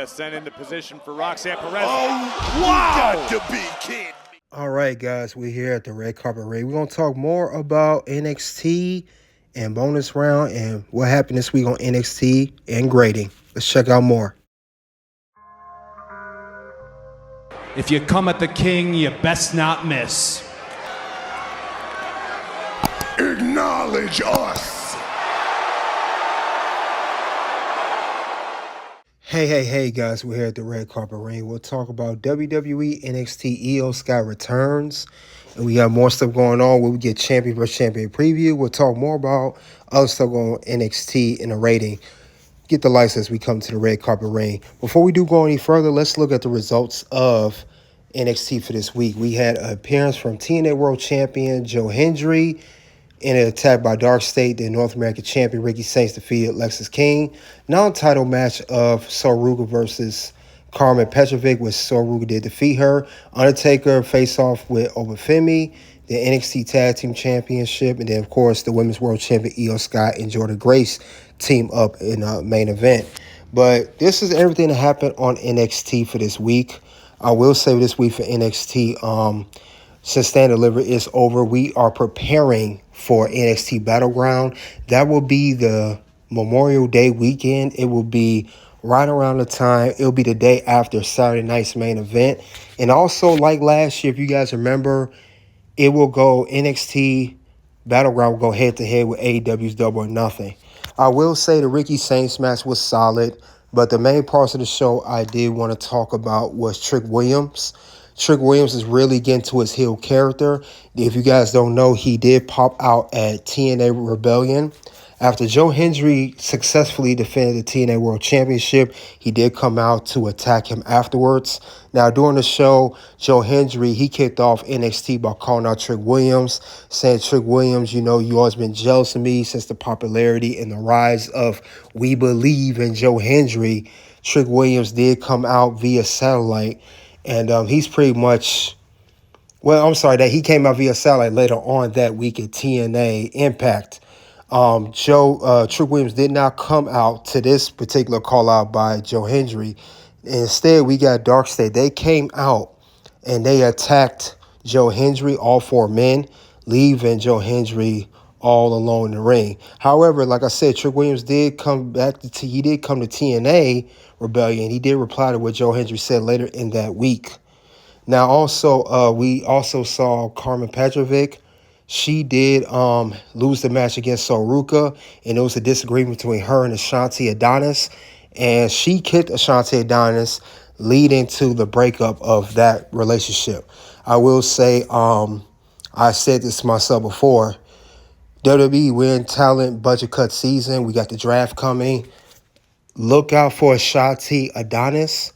Sent into position for Roxanne Perez. Oh, wow! You got to be kidding me. All right, guys, we're here at the Red Carpet Ring. We're going to talk more about NXT and bonus round and what happened this week on NXT and grading. Let's check out more. If you come at the king, you best not miss. Acknowledge us. Hey, guys, we're here at the Red Carpet Ring. We'll talk about WWE NXT Iyo Sky returns. And we got more stuff going on where we get champion versus champion preview. We'll talk more about other stuff going on NXT in the rating. Get the lights as we come to the Red Carpet Ring. Before we do go any further, let's look at the results of NXT for this week. We had an appearance from TNA World Champion Joe Hendry in an attack by Dark State. The North American Champion Ricky Saints defeated Lexis King. Non-title match of Soruga versus Carmen Petrovic, which Soruga did defeat her. Undertaker face-off with Obafemi. The NXT Tag Team Championship. And then, of course, the Women's World Champion Iyo Sky and Jordan Grace team up in the main event. But this is everything that happened on NXT for this week. I will say this week for NXT, since Stand Deliver is over, we are preparing for NXT Battleground. That will be the Memorial Day weekend. It will be right around the time. It'll be the day after Saturday night's main event. And also, like last year, if you guys remember, it will go NXT Battleground will go head-to-head with AEW's Double or Nothing. I will say the Ricky Saints match was solid, but the main parts of the show I did want to talk about was Trick Williams. Trick Williams is really getting to his heel character. If you guys don't know, he did pop out at TNA Rebellion. After Joe Hendry successfully defended the TNA World Championship, he did come out to attack him afterwards. Now, during the show, Joe Hendry, he kicked off NXT by calling out Trick Williams, saying, Trick Williams, you know, you always been jealous of me since the popularity and the rise of We Believe in Joe Hendry. Trick Williams did come out via satellite. And he's pretty much, that he came out via satellite later on that week at TNA Impact. Trick Williams did not come out to this particular call out by Joe Hendry. Instead, we got Dark State. They came out and they attacked Joe Hendry, all four men, leaving Joe Hendry all alone in the ring. However, like I said, Trick Williams did come back to TNA Rebellion. He did reply to what Joe Hendry said later in that week. Now, also, we also saw Carmen Petrovic. She did lose the match against Soruga, and it was a disagreement between her and Ashanti Adonis. And she kicked Ashanti Adonis, leading to the breakup of that relationship. I will say, I said this to myself before, WWE, we're in talent budget cut season. We got the draft coming. Look out for Ashanti Adonis.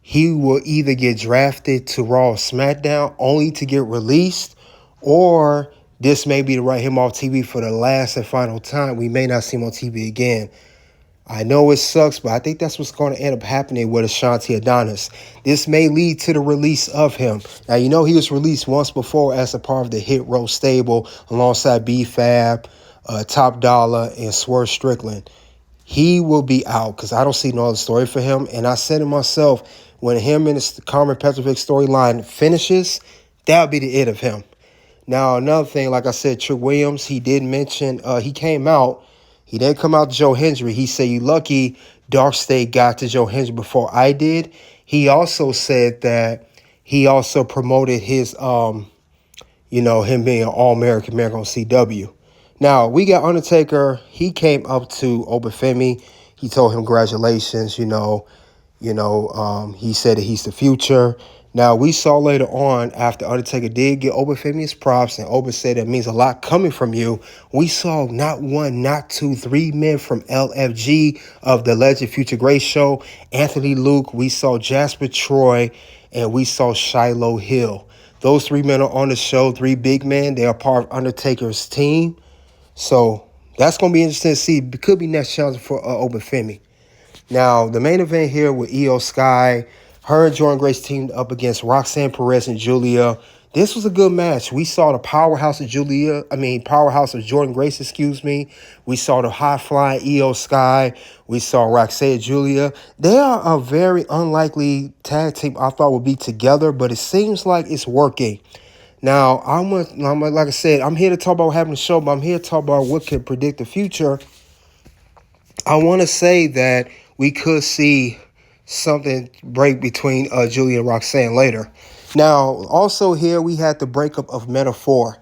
He will either get drafted to Raw or SmackDown only to get released, or this may be to write him off TV for the last and final time. We may not see him on TV again. I know it sucks, but I think that's what's going to end up happening with Ashanti Adonis. This may lead to the release of him. Now, you know he was released once before as a part of the Hit Row stable alongside B-Fab, Top Dollar, and Swerve Strickland. He will be out because I don't see no other story for him. And I said to myself, when him and the Carmen Petrovic storyline finishes, that'll be the end of him. Now, another thing, like I said, Trick Williams, he did mention, he came out. He didn't come out to Joe Hendry. He said, you lucky Dark State got to Joe Hendry before I did. He also said that he also promoted his, him being an All-American man on CW. Now, we got Undertaker. He came up to Obafemi. He told him congratulations, he said that he's the future. Now, we saw later on, after Undertaker did get Obafemi his props, and Oba said it means a lot coming from you, we saw not one, not two, three men from LFG of the Legend Future Grace show. Anthony Luke, we saw Jasper Troy, and we saw Shiloh Hill. Those three men are on the show, three big men. They are part of Undertaker's team. So that's going to be interesting to see. It could be next challenge for Obafemi. Now, the main event here with Iyo Sky, her and Jordan Grace teamed up against Roxanne Perez and Julia. This was a good match. We saw the powerhouse of powerhouse of Jordan Grace, excuse me. We saw the high-flying Iyo Sky. We saw Roxanne Julia. They are a very unlikely tag team I thought would be together, but it seems like it's working. Now, like I said, I'm here to talk about what happened in the show, but I'm here to talk about what can predict the future. I want to say that we could see something break between Julia and Roxanne later. Now, also here we had the breakup of Metaphor.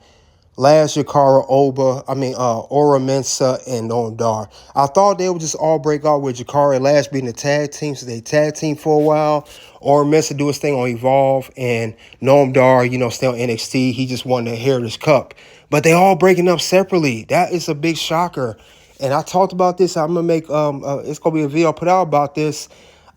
Laz, Jakara, Aura Mensa, and Noam Dar. I thought they would just all break out with Jakara and Laz being the tag team, so they tag team for a while. Aura Mensa do his thing on Evolve, and Noam Dar, stay on NXT. He just won the Heritage Cup. But they all breaking up separately. That is a big shocker. And I talked about this. I'm gonna make it's gonna be a video put out about this.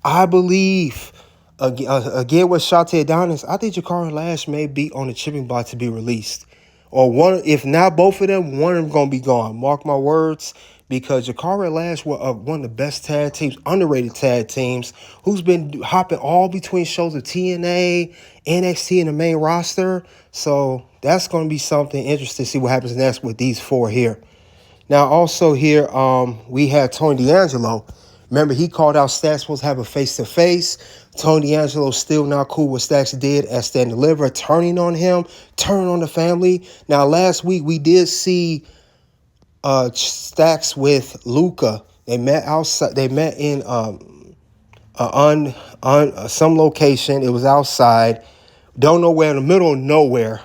I believe. Again with Shante Adonis, I think Jakara and Lash may be on the chipping block to be released. Or one, if not both of them, one of them going to be gone. Mark my words, because Jakara and Lash were one of the best tag teams, underrated tag teams, who's been hopping all between shows of TNA, NXT, and the main roster. So that's going to be something interesting to see what happens next with these four here. Now, also here, we had Tony D'Angelo. Remember, he called out Stacks supposed to have a face-to-face. Tony D'Angelo still not cool with Stacks did at Stand Deliver, turning on him, turning on the family. Now, last week, we did see Stacks with Luca. They met outside. They met in some location. It was outside. Don't know where, in the middle of nowhere.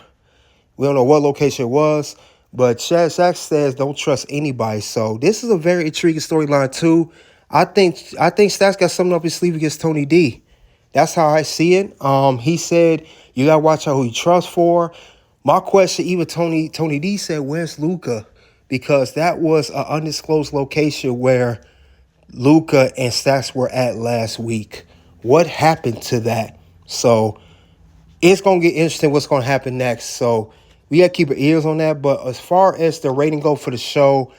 We don't know what location it was. But Stacks says don't trust anybody. So this is a very intriguing storyline, too. I think Stacks got something up his sleeve against Tony D. That's how I see it. He said you gotta watch out who you trust for. My question, even Tony D said, "Where's Luca?" Because that was an undisclosed location where Luca and Stacks were at last week. What happened to that? So it's gonna get interesting. What's gonna happen next? So we gotta keep our ears on that. But as far as the rating go for the show,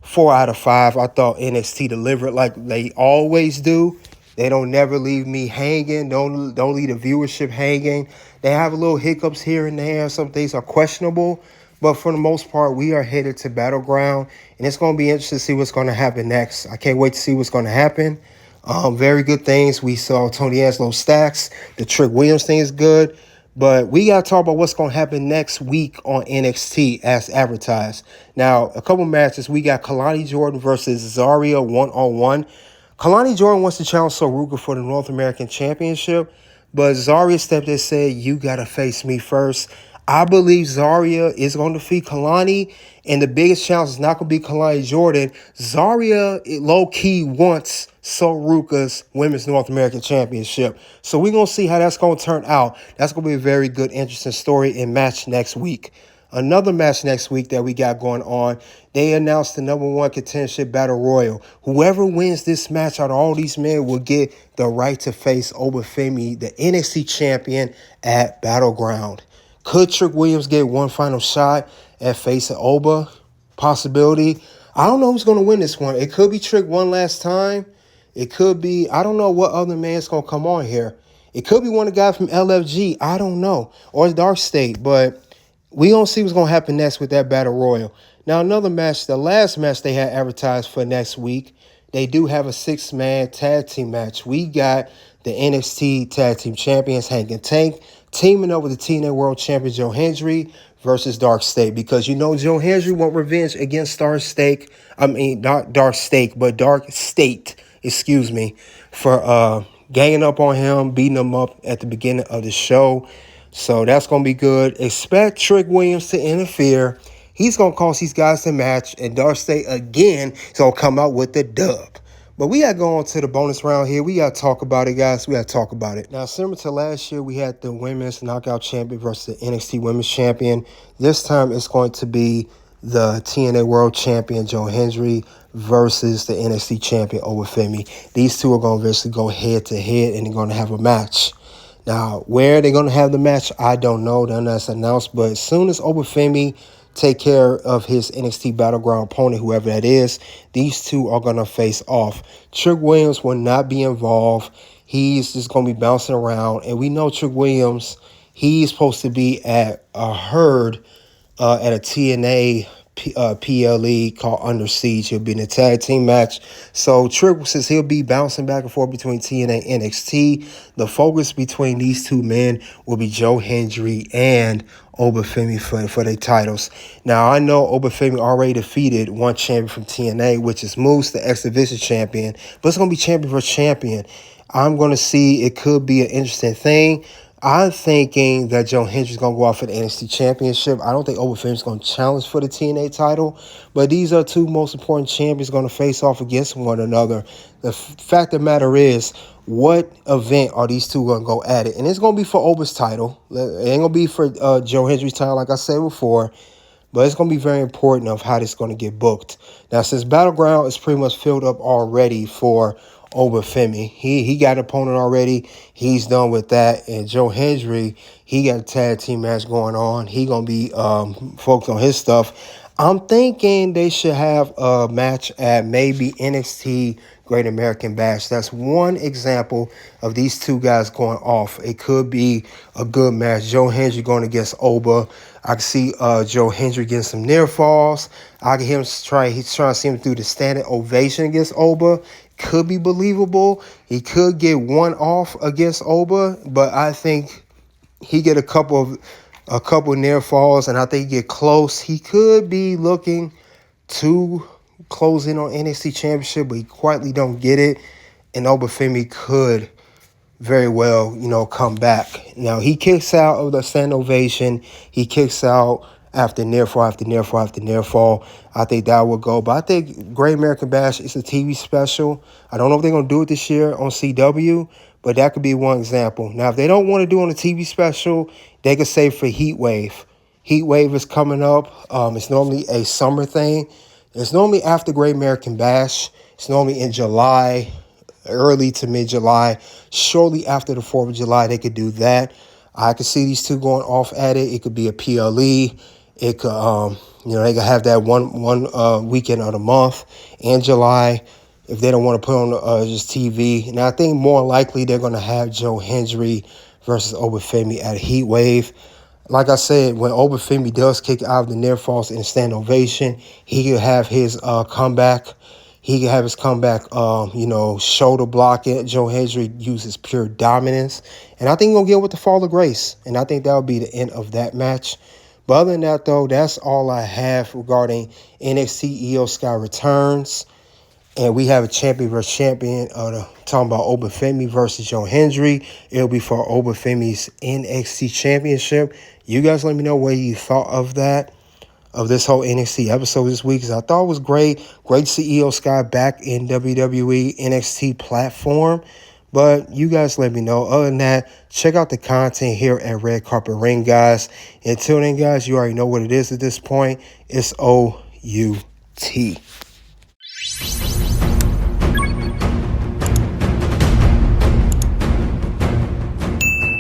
4 out of 5. I thought NXT delivered like they always do. They don't never leave me hanging. Don't leave the viewership hanging. They have a little hiccups here and there. Some things are questionable. But for the most part, we are headed to Battleground. And it's going to be interesting to see what's going to happen next. I can't wait to see what's going to happen. Very good things. We saw Tony D'Angelo Stacks. The Trick Williams thing is good. But we got to talk about what's going to happen next week on NXT as advertised. Now, a couple matches. We got Kalani Jordan versus Zarya one-on-one. Kalani Jordan wants to challenge Saruka for the North American Championship. But Zarya stepped in and said, you got to face me first. I believe Zarya is going to defeat Kalani. And the biggest challenge is not going to be Kalani Jordan. Zarya, low-key, wants Saruka's Women's North American Championship. So we're going to see how that's going to turn out. That's going to be a very good, interesting story and match next week. Another match next week that we got going on, they announced the #1 contendership battle royal. Whoever wins this match out of all these men will get the right to face Obafemi, the NXT champion, at Battleground. Could Trick Williams get one final shot at facing Oba? Possibility. I don't know who's going to win this one. It could be Trick one last time. It could be, I don't know what other man's going to come on here. It could be one of the guys from LFG. I don't know. Or Dark State. But we don't see what's going to happen next with that Battle Royal. Now, another match, the last match they had advertised for next week, they do have a 6-man tag team match. We got the NXT Tag Team Champions, Hank and Tank, teaming up with the TNA World Champion Joe Hendry versus Dark State. Because Joe Hendry want revenge against Dark State, excuse me, for ganging up on him, beating him up at the beginning of the show. So that's going to be good. Expect Trick Williams to interfere. He's going to cost these guys the match. And Dark State, again, is going to come out with the dub. But we got to go on to the bonus round here. We got to talk about it, guys. We got to talk about it. Now, similar to last year, we had the Women's Knockout Champion versus the NXT Women's Champion. This time, it's going to be the TNA World Champion, Joe Hendry, versus the NXT Champion, Obafemi. These two are going to eventually go head-to-head, and they're going to have a match. Now, where they're going to have the match, I don't know. None that's announced. But as soon as Obafemi take care of his NXT Battleground opponent, whoever that is, these two are going to face off. Trick Williams will not be involved. He's just going to be bouncing around. And we know Trick Williams, He's supposed to be at a Herd at a TNA PLE called Under Siege. He'll be in a tag team match. So Trick says he'll be bouncing back and forth between TNA and NXT. The focus between these two men will be Joe Hendry and Obafemi for their titles. Now, I know Obafemi already defeated one champion from TNA, which is Moose, the X-Division champion, but it's going to be champion versus champion. I'm going to see it could be an interesting thing. I'm thinking that Joe Hendry's going to go out for the NXT Championship. I don't think Obafemi's going to challenge for the TNA title, but these are two most important champions going to face off against one another. The fact of the matter is, what event are these two going to go at it? And it's going to be for Oba's title. It ain't going to be for Joe Hendry's title, like I said before, but it's going to be very important of how this is going to get booked. Now, since Battleground is pretty much filled up already for Obafemi, he got an opponent already. He's done with that. And Joe Hendry, he got a tag team match going on. He going to be focused on his stuff. I'm thinking they should have a match at maybe NXT Great American Bash. That's one example of these two guys going off. It could be a good match. Joe Hendry going against Oba. I can see Joe Hendry getting some near falls. I can hear him he's trying to see him through the standing ovation against Oba. Could be believable. He could get one off against Oba, but I think he get a couple near falls, and I think he get close. He could be looking to close in on NXT Championship, but he quietly don't get it, and Obafemi could very well, come back. Now, he kicks out of the stand ovation. He kicks out after near fall, after near fall, after near fall. I think that would go. But I think Great American Bash is a TV special. I don't know if they're going to do it this year on CW, but that could be one example. Now, if they don't want to do it on a TV special, they could save for Heat Wave. Heat Wave is coming up. It's normally a summer thing. It's normally after Great American Bash. It's normally in July, early to mid-July. Shortly after the 4th of July, they could do that. I could see these two going off at it. It could be a PLE. It could, they could have that one weekend of the month in July if they don't want to put on just TV. And I think more likely they're going to have Joe Hendry versus Obafemi at Heat Wave. Like I said, when Obafemi does kick out of the near falls in stand ovation, he could have his comeback. He could have his comeback, shoulder block it. Joe Hendry uses pure dominance. And I think he's going to get with the fall of grace. And I think that will be the end of that match. But other than that, though, that's all I have regarding NXT Iyo Sky returns. And we have a champion versus champion. Talking about Obafemi versus Joe Hendry. It'll be for Obafemi's NXT championship. You guys let me know what you thought of that, of this whole NXT episode this week, because I thought it was great. Great to see Iyo Sky back in WWE NXT platform. But you guys let me know. Other than that, check out the content here at Red Carpet Ring, guys. Until then, guys, you already know what it is at this point. It's OUT.